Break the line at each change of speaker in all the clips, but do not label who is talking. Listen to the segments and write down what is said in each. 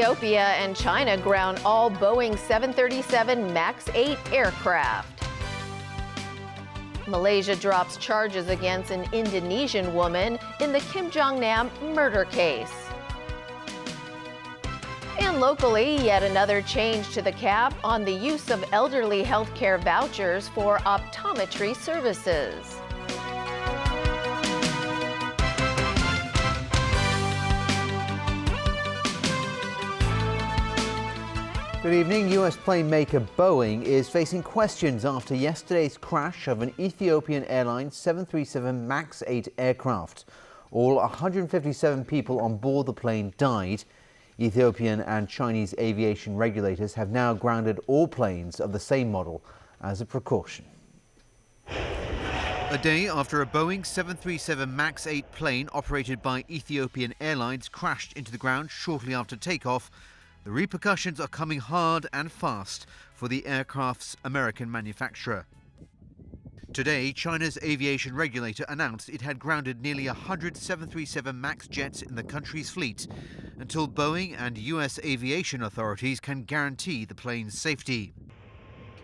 Ethiopia and China ground all Boeing 737 MAX 8 aircraft. Malaysia drops charges against an Indonesian woman in the Kim Jong-nam murder case. And locally, yet another change to the cap on the use of elderly health care vouchers for optometry services.
Good evening. US plane maker Boeing is facing questions after yesterday's crash of an Ethiopian Airlines 737 MAX 8 aircraft. All 157 people on board the plane died. Ethiopian and Chinese aviation regulators have now grounded all planes of the same model as a precaution.
A day after a Boeing 737 MAX 8 plane operated by Ethiopian Airlines crashed into the ground shortly after takeoff, the repercussions are coming hard and fast for the aircraft's American manufacturer. Today, China's aviation regulator announced it had grounded nearly 100 737 MAX jets in the country's fleet until Boeing and US aviation authorities can guarantee the plane's safety.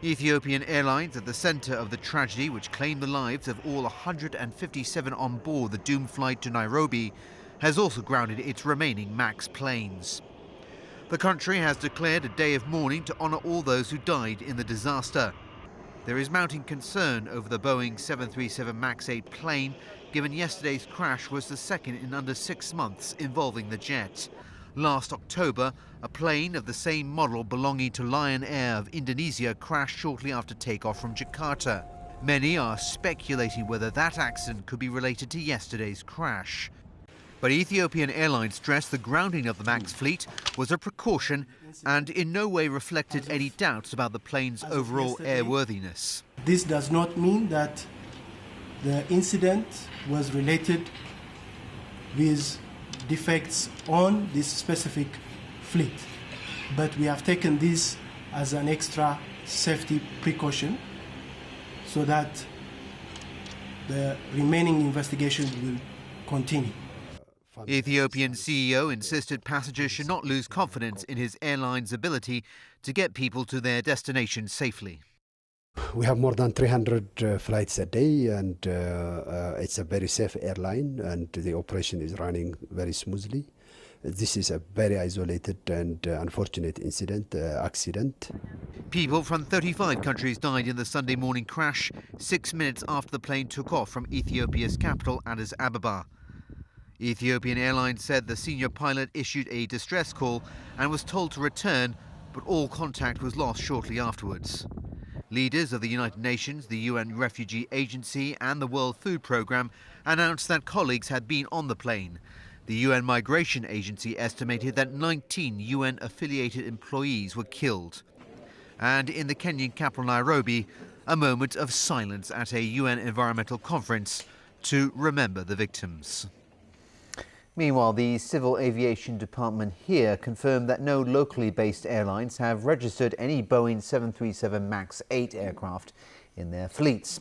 Ethiopian Airlines, at the center of the tragedy which claimed the lives of all 157 on board the doomed flight to Nairobi, has also grounded its remaining MAX planes. The country has declared a day of mourning to honor all those who died in the disaster. There is mounting concern over the Boeing 737 MAX 8 plane, given yesterday's crash was the second in under 6 months involving the jet. Last October, a plane of the same model belonging to Lion Air of Indonesia crashed shortly after takeoff from Jakarta. Many are speculating whether that accident could be related to yesterday's crash. But Ethiopian Airlines stressed the grounding of the MAX fleet was a precaution and in no way reflected any doubts about the plane's overall airworthiness.
This does not mean that the incident was related with defects on this specific fleet, but we have taken this as an extra safety precaution so that the remaining investigation will continue.
Ethiopian CEO insisted passengers should not lose confidence in his airline's ability to get people to their destination safely.
We have more than 300 flights a day, and it's a very safe airline, and the operation is running very smoothly. This is a very isolated and unfortunate accident.
People from 35 countries died in the Sunday morning crash, 6 minutes after the plane took off from Ethiopia's capital, Addis Ababa. Ethiopian Airlines said the senior pilot issued a distress call and was told to return, but all contact was lost shortly afterwards. Leaders of the United Nations, the UN Refugee Agency and the World Food Programme announced that colleagues had been on the plane. The UN Migration Agency estimated that 19 UN-affiliated employees were killed. And in the Kenyan capital Nairobi, a moment of silence at a UN environmental conference to remember the victims.
Meanwhile, the Civil Aviation Department here confirmed that no locally based airlines have registered any Boeing 737 MAX 8 aircraft in their fleets.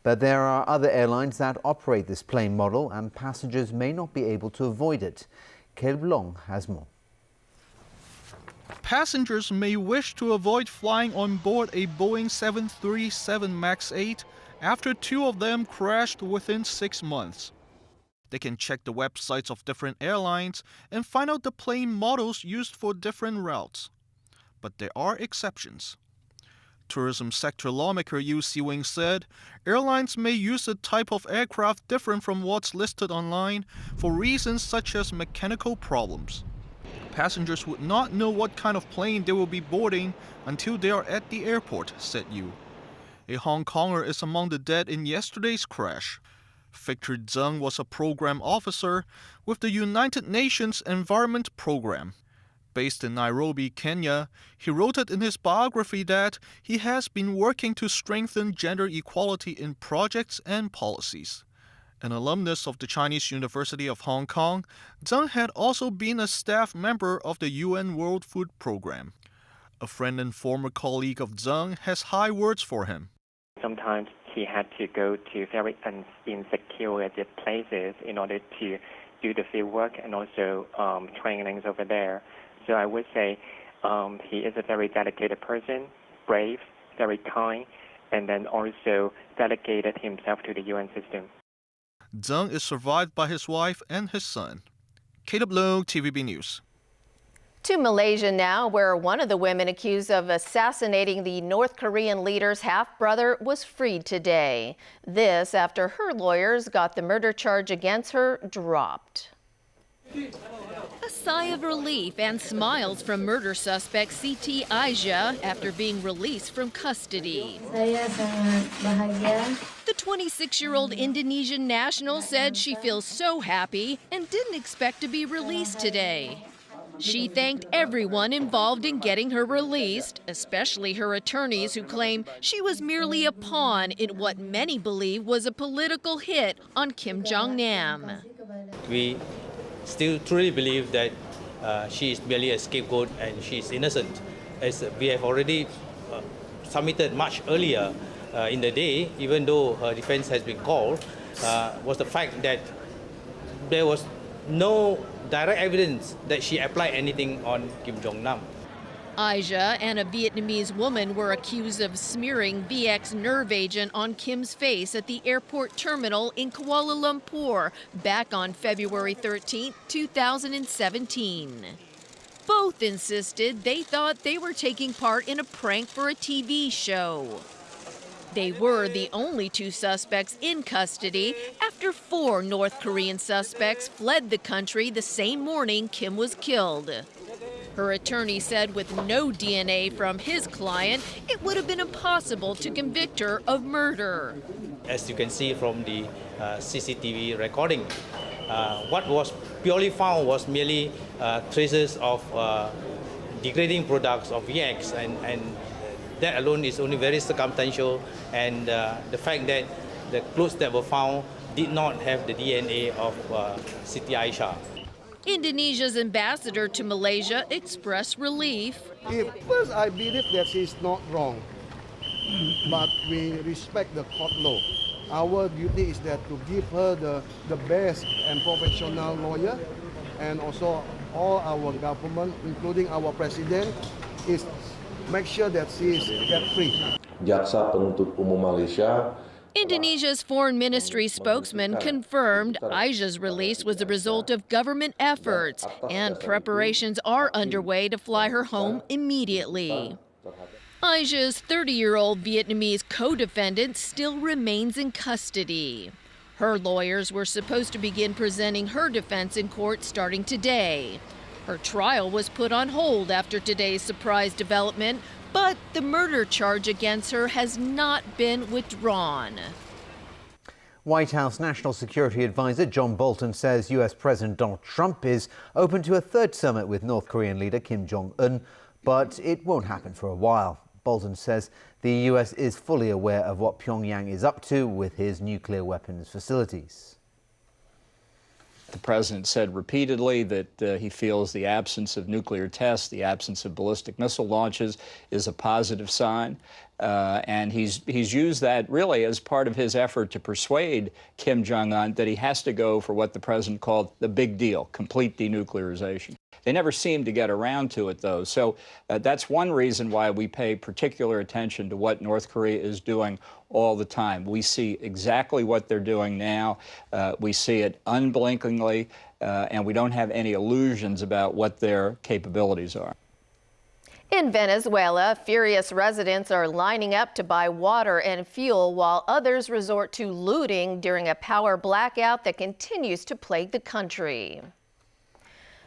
But there are other airlines that operate this plane model and passengers may not be able to avoid it. Caleb Long has more.
Passengers may wish to avoid flying on board a Boeing 737 MAX 8 after 2 of them crashed within 6 months. They can check the websites of different airlines and find out the plane models used for different routes. But there are exceptions. Tourism sector lawmaker Yu Siwing said airlines may use a type of aircraft different from what's listed online for reasons such as mechanical problems. Passengers would not know what kind of plane they will be boarding until they are at the airport, said Yu. A Hong Konger is among the dead in yesterday's crash. Victor Zeng was a program officer with the United Nations Environment Program. Based in Nairobi, Kenya, he wrote it in his biography that he has been working to strengthen gender equality in projects and policies. An alumnus of the Chinese University of Hong Kong, Zeng had also been a staff member of the UN World Food Program. A friend and former colleague of Zeng has high words for him.
Sometimes he had to go to very insecure places in order to do the field work and also trainings over there. So I would say he is a very dedicated person, brave, very kind, and then also dedicated himself to the UN system.
Deng is survived by his wife and his son. Caleb Loong, TVB News.
To Malaysia now, where one of the women accused of assassinating the North Korean leader's half-brother was freed today. This after her lawyers got the murder charge against her dropped.
A sigh of relief and smiles from murder suspect Siti Aisyah after being released from custody.
Saya sangat bahagia.
The 26-year-old Indonesian national said she feels so happy and didn't expect to be released today. She thanked everyone involved in getting her released, especially her attorneys who claim she was merely a pawn in what many believe was a political hit on Kim Jong-nam.
We still truly believe that she is merely a scapegoat and she is innocent. As we have already submitted much earlier in the day, even though her defense has been called, was the fact that there was no direct evidence that she applied anything on Kim Jong-nam.
Aisyah and a Vietnamese woman were accused of smearing VX nerve agent on Kim's face at the airport terminal in Kuala Lumpur back on February 13, 2017. Both insisted they thought they were taking part in a prank for a TV show. They were the only two suspects in custody after 4 North Korean suspects fled the country the same morning Kim was killed. Her attorney said with no DNA from his client, it would have been impossible to convict her of murder.
As you can see from the CCTV recording, what was purely found was merely traces of degrading products of VX, and that alone is only very circumstantial, and the fact that the clothes that were found did not have the DNA of Siti Aisyah.
Indonesia's ambassador to Malaysia expressed relief.
First, I believe that she's not wrong, but we respect the court law. Our duty is that to give her the best and professional lawyer, and also all our government, including our president, is make sure that she is get free.
Jaksa Penuntut Umum Malaysia.
Indonesia's foreign ministry spokesman confirmed Aisyah's release was a result of government efforts, and preparations are underway to fly her home immediately. Aisyah's 30-year-old Vietnamese co-defendant still remains in custody. Her lawyers were supposed to begin presenting her defense in court starting today. Her trial was put on hold after today's surprise development, but the murder charge against her has not been withdrawn.
White House National Security Advisor John Bolton says US President Donald Trump is open to a third summit with North Korean leader Kim Jong-un, but it won't happen for a while. Bolton says the US is fully aware of what Pyongyang is up to with his nuclear weapons facilities.
The president said repeatedly that he feels the absence of nuclear tests, the absence of ballistic missile launches is a positive sign. And he's used that really as part of his effort to persuade Kim Jong-un that he has to go for what the president called the big deal, complete denuclearization. They never seem to get around to it, though. So that's one reason why we pay particular attention to what North Korea is doing all the time. We see exactly what they're doing now. We see it unblinkingly, and we don't have any illusions about what their capabilities are.
In Venezuela, furious residents are lining up to buy water and fuel while others resort to looting during a power blackout that continues to plague the country.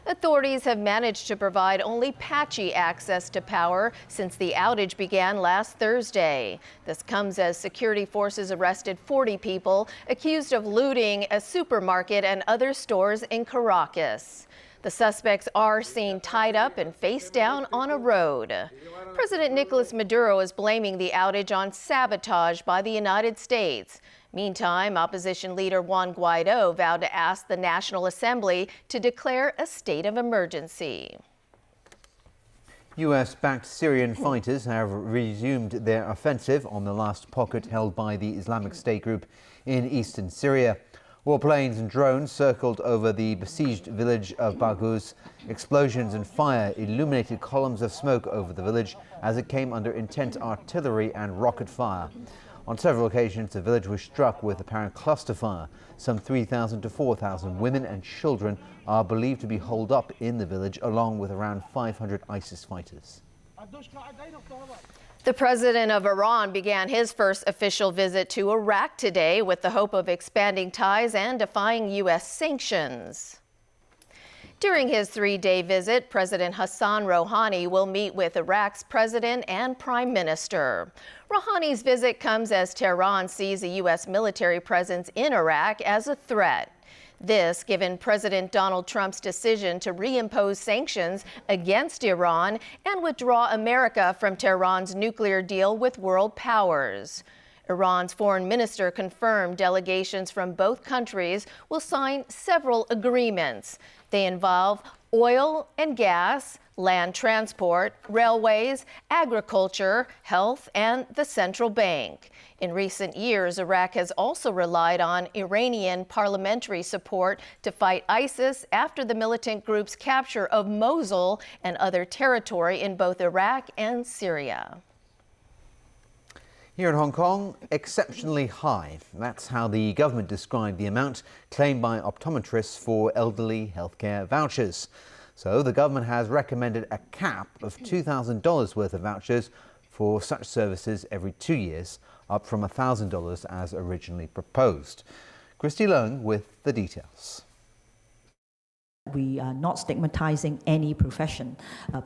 Authorities have managed to provide only patchy access to power since the outage began last Thursday. This comes as security forces arrested 40 people accused of looting a supermarket and other stores in Caracas. The suspects are seen tied up and face down on a road. President Nicolas Maduro is blaming the outage on sabotage by the United States. Meantime, opposition leader Juan Guaido vowed to ask the National Assembly to declare a state of emergency.
US-backed Syrian fighters have resumed their offensive on the last pocket held by the Islamic State group in eastern Syria. Warplanes and drones circled over the besieged village of Baghouz. Explosions and fire illuminated columns of smoke over the village as it came under intense artillery and rocket fire. On several occasions, the village was struck with apparent cluster fire. Some 3,000 to 4,000 women and children are believed to be holed up in the village, along with around 500 ISIS fighters.
The president of Iran began his first official visit to Iraq today with the hope of expanding ties and defying U.S. sanctions. During his three-day visit, President Hassan Rouhani will meet with Iraq's president and prime minister. Rouhani's visit comes as Tehran sees a U.S. military presence in Iraq as a threat. This, given President Donald Trump's decision to reimpose sanctions against Iran and withdraw America from Tehran's nuclear deal with world powers. Iran's foreign minister confirmed delegations from both countries will sign several agreements. They involve oil and gas, land transport, railways, agriculture, health, and the central bank. In recent years, Iraq has also relied on Iranian parliamentary support to fight ISIS after the militant group's capture of Mosul and other territory in both Iraq and Syria.
Here in Hong Kong, exceptionally high. That's how the government described the amount claimed by optometrists for elderly healthcare vouchers. So the government has recommended a cap of $2,000 worth of vouchers for such services every 2 years, up from $1,000 as originally proposed. Christy Leung with the details.
We are not stigmatizing any profession,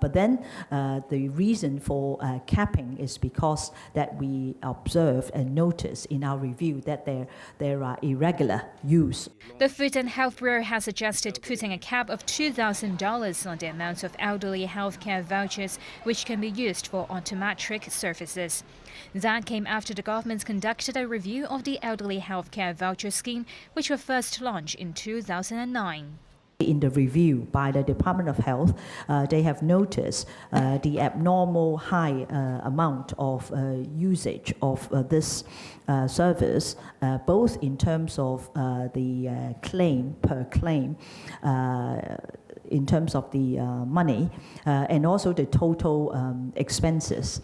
but then the reason for capping is because that we observe and notice in our review that there are irregular use.
The Food and Health Bureau has suggested putting a cap of $2,000 on the amount of elderly healthcare vouchers which can be used for optometric services. That came after the government conducted a review of the elderly healthcare voucher scheme, which was first launched in 2009.
In the review by the Department of Health, they have noticed the abnormal high amount of usage of this service, both in terms of the claim per claim, in terms of the money, and also the total expenses.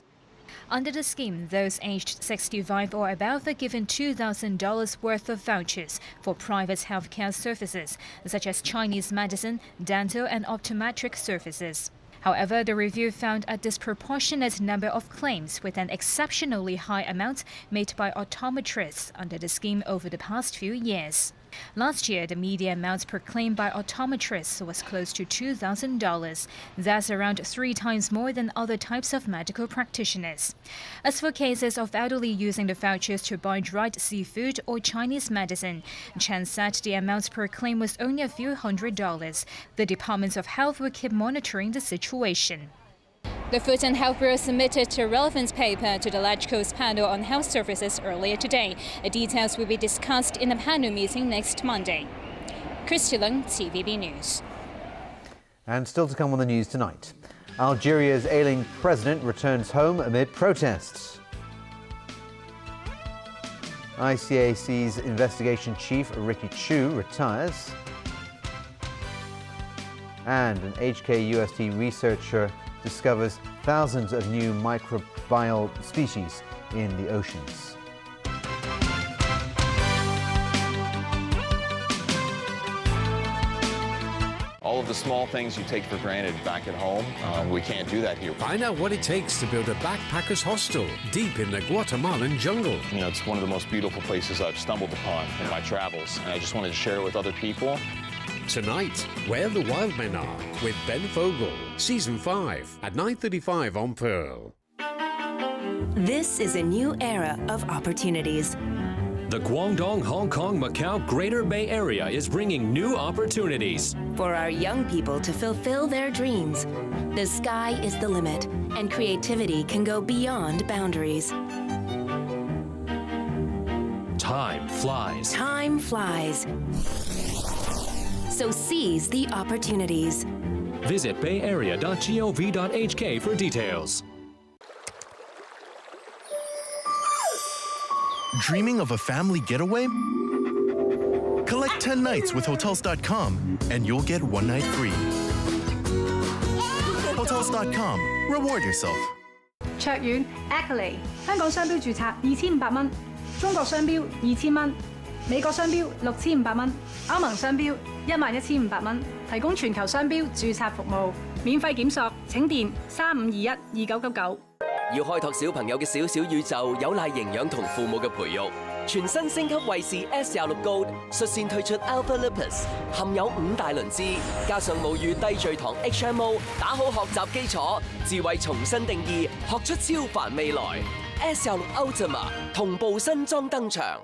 Under the scheme, those aged 65 or above are given $2,000 worth of vouchers for private healthcare services, such as Chinese medicine, dental and optometric services. However, the review found a disproportionate number of claims with an exceptionally high amount made by optometrists under the scheme over the past few years. Last year, the median amount per claim by optometrists was close to $2,000. That's around 3 times more than other types of medical practitioners. As for cases of elderly using the vouchers to buy dried seafood or Chinese medicine, Chen said the amount per claim was only a few $100s. The Department of Health will keep monitoring the situation.
The Food and Health Bureau submitted a relevance paper to the LegCo's panel on health services earlier today. The details will be discussed in the panel meeting next Monday. Christy Leung, TVB News.
And still to come on the news tonight. Algeria's ailing president returns home amid protests. ICAC's investigation chief Ricky Chu retires. And an HKUST researcher discovers thousands of new microbial species in the oceans.
All of the small things you take for granted back at home, we can't do that here.
Find out what it takes to build a backpackers hostel deep in the Guatemalan jungle.
You know, it's one of the most beautiful places I've stumbled upon in my travels, and I just wanted to share it with other people.
Tonight, Where the Wild Men Are with Ben Fogle, Season 5 at 9:35 on Pearl.
This is a new era of opportunities.
The Guangdong, Hong Kong, Macau Greater Bay Area is bringing new opportunities
for our young people to fulfill their dreams. The sky is the limit, and creativity can go beyond boundaries.
Time flies.
Time flies. So seize the opportunities.
Visit bayarea.gov.hk for details.
Dreaming of a family getaway? Collect 10 nights with Hotels.com and you'll get 1 night free. Hotels.com. Reward yourself.
卓遠 Ackley 香港商標註冊2500蚊，中國商標2000蚊，美國商標6500蚊，歐盟商標11500蚊，提供全球商標註冊服務，免費檢索請電35212999。
要開拓小朋友嘅小小宇宙，有賴營養同父母嘅培育。全新升級衛士 S26 Gold 率先推出 Alpha Lipus， 含有5大磷脂，加上母乳低聚糖 HMO， 打好學習基礎，智慧重新定義，學出超凡未來。S26 Ultima 同步新裝登場。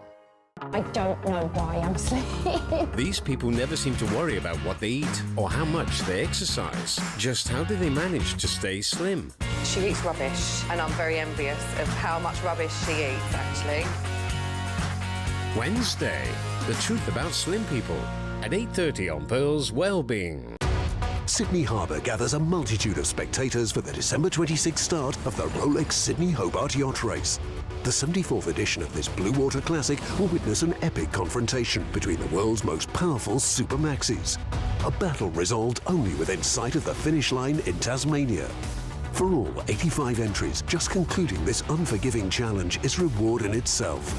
I don't know why I'm sleeping.
These people never seem to worry about what they eat or how much they exercise. Just how do they manage to stay slim?
She eats rubbish, and I'm very envious of how much rubbish she eats, actually.
Wednesday, the truth about slim people at 8:30 on Pearl's Wellbeing.
Sydney Harbour gathers a multitude of spectators for the December 26th start of the Rolex Sydney Hobart Yacht Race. The 74th edition of this Blue Water Classic will witness an epic confrontation between the world's most powerful super maxis. A battle resolved only within sight of the finish line in Tasmania. For all 85 entries, just concluding this unforgiving challenge is reward in itself.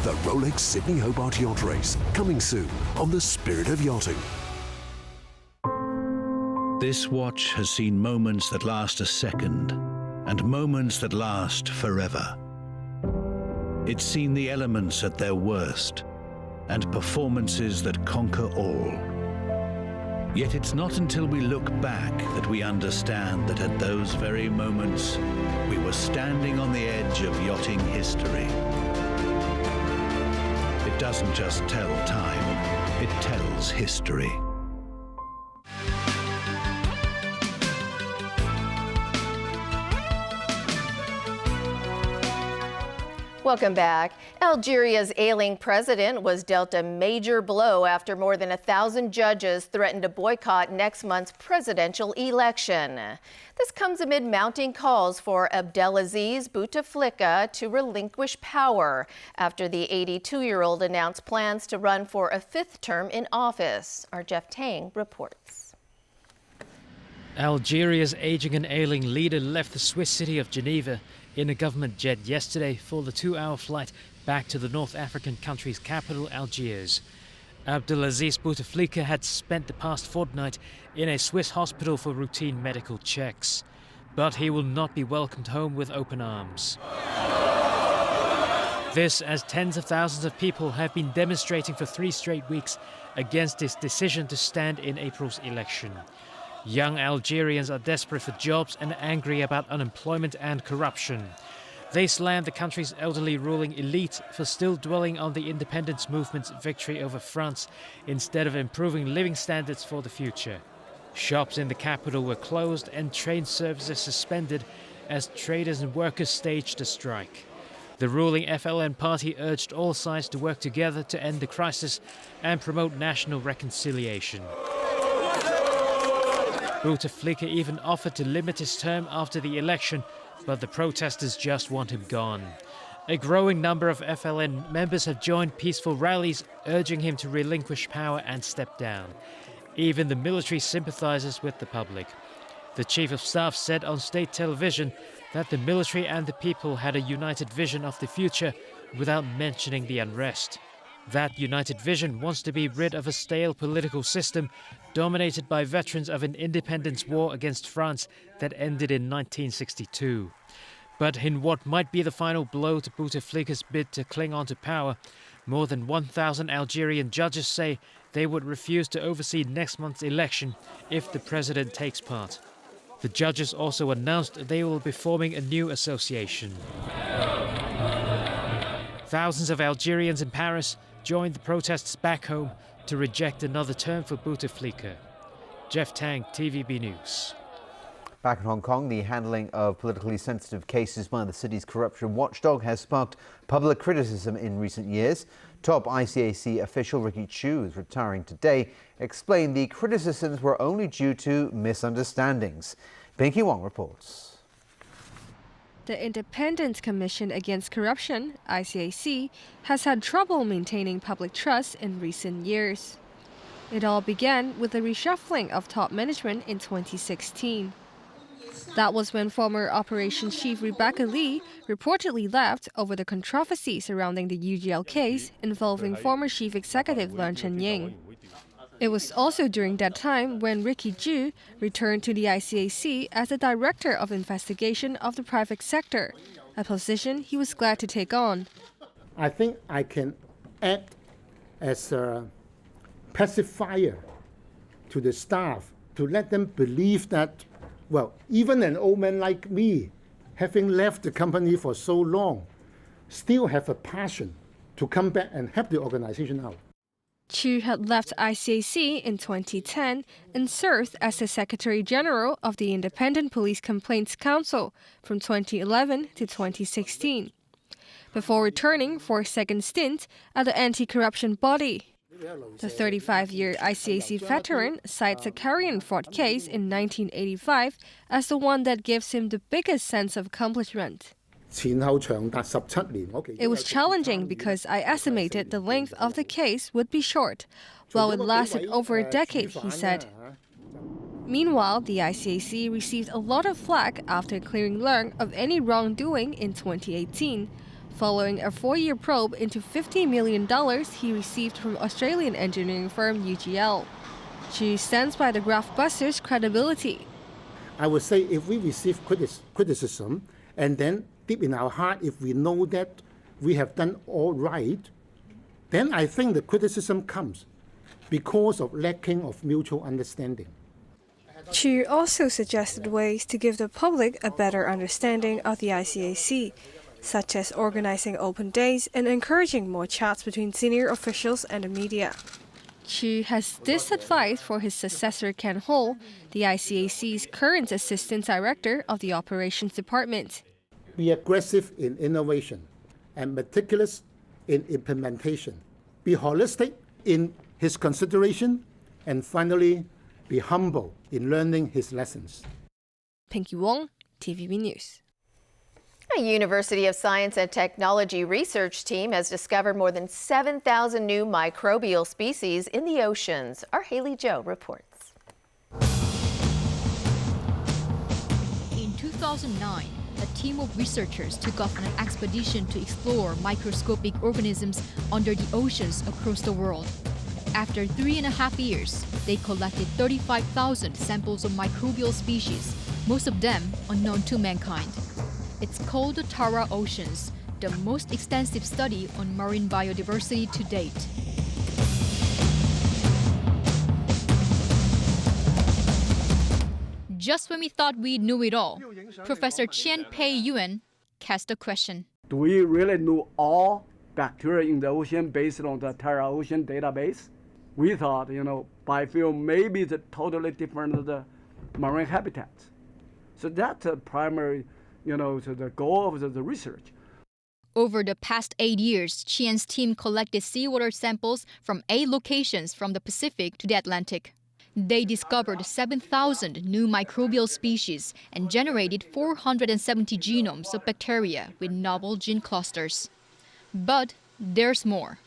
The Rolex Sydney Hobart Yacht Race, coming soon on the Spirit of Yachting.
This watch has seen moments that last a second and moments that last forever. It's seen the elements at their worst and performances that conquer all. Yet it's not until we look back that we understand that at those very moments, we were standing on the edge of yachting history. It doesn't just tell time, it tells history.
Welcome back. Algeria's ailing president was dealt a major blow after more than 1,000 judges threatened to boycott next month's presidential election. This comes amid mounting calls for Abdelaziz Bouteflika to relinquish power after the 82-year-old announced plans to run for a 5th term in office. Our Jeff Tang reports.
Algeria's aging and ailing leader left the Swiss city of Geneva in a government jet yesterday for the 2-hour flight back to the North African country's capital, Algiers. Abdelaziz Bouteflika had spent the past fortnight in a Swiss hospital for routine medical checks. But he will not be welcomed home with open arms. This as tens of thousands of people have been demonstrating for 3 straight weeks against his decision to stand in April's election. Young Algerians are desperate for jobs and angry about unemployment and corruption. They slammed the country's elderly ruling elite for still dwelling on the independence movement's victory over France instead of improving living standards for the future. Shops in the capital were closed and train services suspended as traders and workers staged a strike. The ruling FLN party urged all sides to work together to end the crisis and promote national reconciliation. Bouteflika even offered to limit his term after the election, but the protesters just want him gone. A growing number of FLN members have joined peaceful rallies urging him to relinquish power and step down. Even the military sympathizes with the public. The chief of staff said on state television that the military and the people had a united vision of the future without mentioning the unrest. That united vision wants to be rid of a stale political system dominated by veterans of an independence war against France that ended in 1962. But in what might be the final blow to Bouteflika's bid to cling on to power, more than 1,000 Algerian judges say they would refuse to oversee next month's election if the president takes part. The judges also announced they will be forming a new association. Thousands of Algerians in Paris joined the protests back home to reject another term for Bouteflika. Jeff Tang, TVB News.
Back in Hong Kong, the handling of politically sensitive cases by the city's corruption watchdog has sparked public criticism in recent years. Top ICAC official Ricky Chu, who's retiring today, explained the criticisms were only due to misunderstandings. Pinky Wong reports.
The Independent Commission Against Corruption, ICAC, has had trouble maintaining public trust in recent years. It all began with the reshuffling of top management in 2016. That was when former Operations Chief Rebecca Lee reportedly left over the controversy surrounding the UGL case involving former Chief Executive Leung Chun-ying. It was also during that time when Ricky Zhu returned to the ICAC as the Director of Investigation of the Private Sector, a position he was glad to take on.
I think I can act as a pacifier to the staff to let them believe that, well, even an old man like me, having left the company for so long, still have a passion to come back and help the organization out.
Chu had left ICAC in 2010 and served as the Secretary General of the Independent Police Complaints Council from 2011 to 2016, before returning for a second stint at the anti-corruption body. The 35-year ICAC veteran cites the Carrion Fort case in 1985 as the one that gives him the biggest sense of accomplishment. It was challenging because I estimated the length of the case would be short, while it lasted over a decade, he said. Meanwhile, the ICAC received a lot of flack after clearing Leung of any wrongdoing in 2018, following a 4-year probe into $50 million he received from Australian engineering firm UGL. Chu stands by the graftbusters' credibility.
I would say if we receive criticism and then deep in our heart, if we know that we have done all right, then I think the criticism comes because of lacking of mutual understanding.
Chu also suggested ways to give the public a better understanding of the ICAC, such as organizing open days and encouraging more chats between senior officials and the media. Chu has this advice for his successor Ken Ho, the ICAC's current Assistant Director of the Operations Department.
Be aggressive in innovation and meticulous in implementation. Be holistic in his consideration, and finally, be humble in learning his lessons.
Pinky Wong, TVB News.
A University of Science and Technology research team has discovered more than 7,000 new microbial species in the oceans. Our Haley Joe reports.
In 2009, a team of researchers took off on an expedition to explore microscopic organisms under the oceans across the world. After 3.5 years, they collected 35,000 samples of microbial species, most of them unknown to mankind. It's called the Tara Oceans, the most extensive study on marine biodiversity to date. Just when we thought we knew it all, Professor Chen Pei Yuan cast a question.
Do we really know all bacteria in the ocean based on the Tara Ocean database? We thought, biofilm may be the totally different the marine habitats. So that's the primary, so the goal of the research.
Over the past 8 years, Qian's team collected seawater samples from 8 locations from the Pacific to the Atlantic. They discovered 7,000 new microbial species and generated 470 genomes of bacteria with novel gene clusters. But there's more.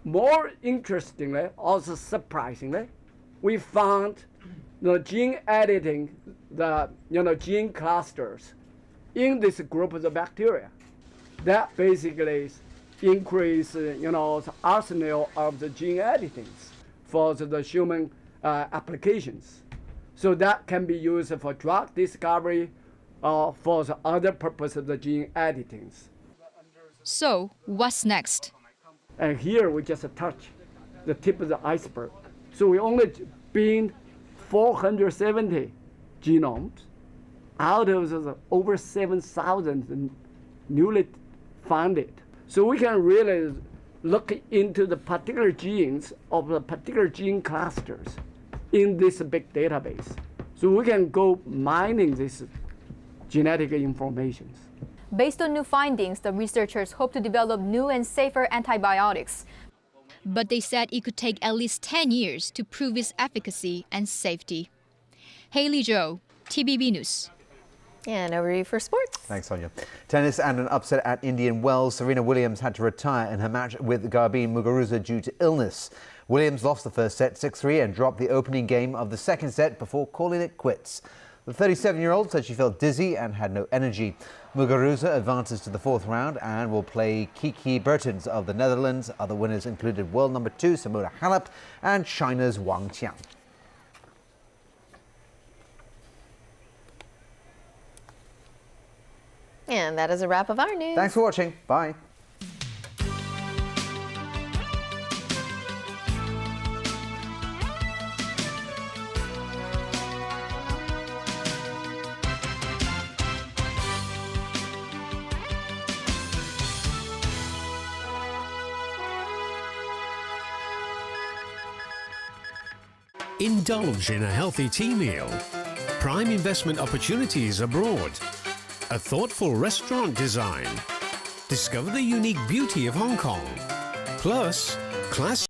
More interestingly, also surprisingly, we found the gene editing, the gene clusters in this group of the bacteria. That basically increase the arsenal of the gene editings for the human applications. So that can be used for drug discovery or for the other purpose of the gene editings.
So what's next?
And here we just touch the tip of the iceberg. So we only binned 470 genomes out of the over 7,000 newly founded. So we can really look into the particular genes of the particular gene clusters in this big database. So we can go mining these genetic information.
Based on new findings, the researchers hope to develop new and safer antibiotics. But they said it could take at least 10 years to prove its efficacy and safety. Haley Joe, TVB News.
And over to you for sports.
Thanks, Sonia. Tennis and an upset at Indian Wells. Serena Williams had to retire in her match with Garbine Muguruza due to illness. Williams lost the first set 6-3 and dropped the opening game of the second set before calling it quits. The 37-year-old said she felt dizzy and had no energy. Muguruza advances to the fourth round and will play Kiki Bertens of the Netherlands. Other winners included world number 2 Simona Halep and China's Wang Qiang.
And that is a wrap of our news.
Thanks for watching. Bye.
Indulge in a healthy tea meal. Prime investment opportunities abroad. A thoughtful restaurant design. Discover the unique beauty of Hong Kong. Plus, classic